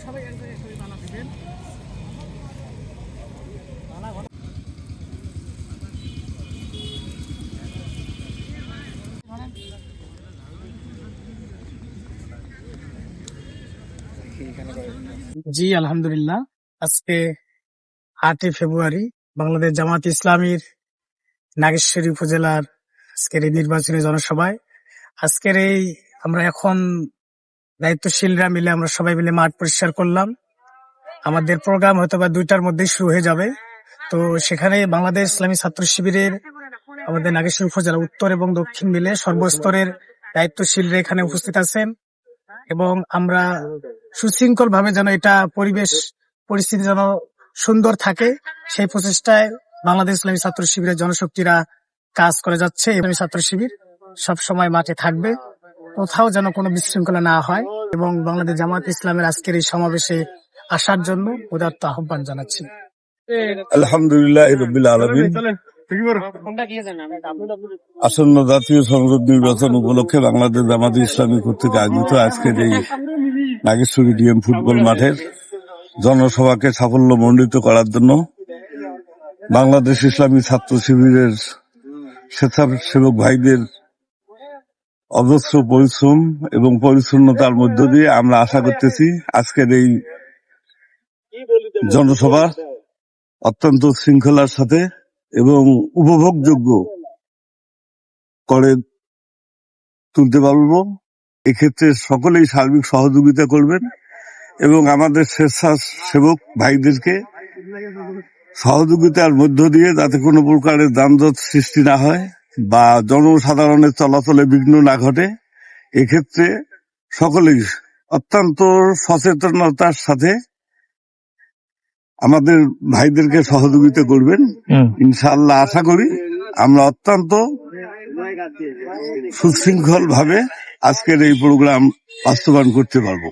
সবাই বানা দিবেন। জি আলহামদুলিল্লাহ, আজকে 8 ফেব্রুয়ারি বাংলাদেশ জামাত ইসলামীর নাগেশ্বরী উপজেলার আজকের এই নির্বাচনী জনসভায় আজকের এই আমরা এখন দায়িত্বশীলরা মিলে আমরা সবাই মিলে মাঠ পরিষ্কার করলাম। আমাদের প্রোগ্রাম হয়তো বা 2টার মধ্যেই শুরু হয়ে যাবে। তো সেখানে বাংলাদেশ ইসলামী ছাত্র শিবিরের আমাদের নাগেশ্বরী উপজেলা উত্তর এবং দক্ষিণ মিলে সর্বস্তরের দায়িত্বশীলরা এখানে উপস্থিত আছেন এবং আমরা সুশৃঙ্খল ভাবে যেন এটা পরিস্থিতি যেন সুন্দর থাকে সেই প্রচেষ্টায় বাংলাদেশ ইসলামী ছাত্র শিবিরের জনশক্তিরা কাজ করে যাচ্ছে। ইসলামী ছাত্র শিবির সব সময় মাঠে থাকবে, কোথাও যেন কোনো বিশৃঙ্খলা না হয় এবং বাংলাদেশ জামাত ইসলামের আজকের এই সমাবেশে আসার জন্য উদাত্ত আহ্বান জানাচ্ছি। আলহামদুলিল্লাহ রাব্বিল আলামিন। আসন্ন জাতীয় সংসদ নির্বাচন উপলক্ষে বাংলাদেশ জামাত ইসলামী কর্তৃক আয়োজিত আজকের এই নাগেশ্বরী ডিএম ফুটবল মাঠের জনসভাকে সাফল্যমণ্ডিত করার জন্য বাংলাদেশ ইসলামী ছাত্র শিবিরের স্বেচ্ছাসেবক ভাইদের অজস্র পরিশ্রম এবং পরিচ্ছন্নতার মধ্য দিয়ে আমরা আশা করতেছি আজকের এই জনসভা অত্যন্ত শৃঙ্খলার সাথে এবং উপভোগযোগ্য করে তুলতে পারব। এক্ষেত্রে সকলেই সার্বিক সহযোগিতা করবেন এবং আমাদের স্বেচ্ছাসেবক ভাইদেরকে সহযোগিতার মধ্য দিয়ে যাতে কোনো প্রকারের যানজট সৃষ্টি না হয় বা জনসাধারণের চলাচলে বিঘ্ন না ঘটে, এক্ষেত্রে সকলেই অত্যন্ত সচেতনতার সাথে আমাদের ভাইদেরকে সহযোগিতা করবেন। ইনশাআল্লাহ আশা করি আমরা অত্যন্ত সুশৃঙ্খল ভাবে আজকের এই প্রোগ্রাম বাস্তবায়ন করতে পারবো।